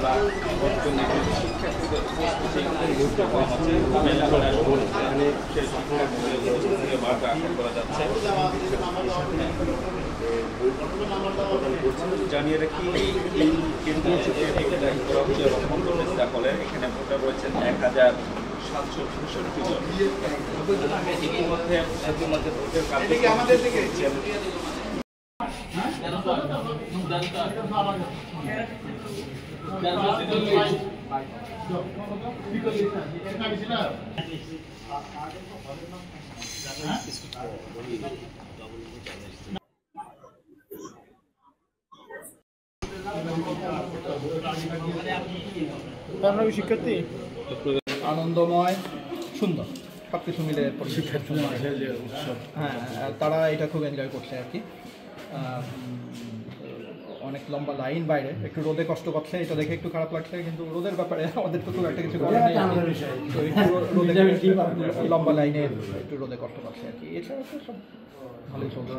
আমরা শিক্ষার্থীদের উপস্থিতি বার্তা আশা করা যাচ্ছে। জানিয়ে রাখি এই কেন্দ্রীয় হলের এখানে ভোটার রয়েছেন 1766 জন। ইতিমধ্যে ভোটের শিক্ষার্থী আনন্দময় সুন্দর সবকিছু মিলে শিক্ষার্থী হ্যাঁ তারা এটা খুব এনজয় করছে আর কি। অনেক লম্বা লাইন, বাইরে একটু রোদে কষ্ট পাচ্ছে, এটা দেখে একটু খারাপ লাগছে, কিন্তু রোদের ব্যাপারে আমাদের তো খুব একটা কিছু করার নেই। রোদে লম্বা লাইনে একটু রোদে কষ্ট পাচ্ছে আর কি। এছাড়া তো সব ভালোই চলছে।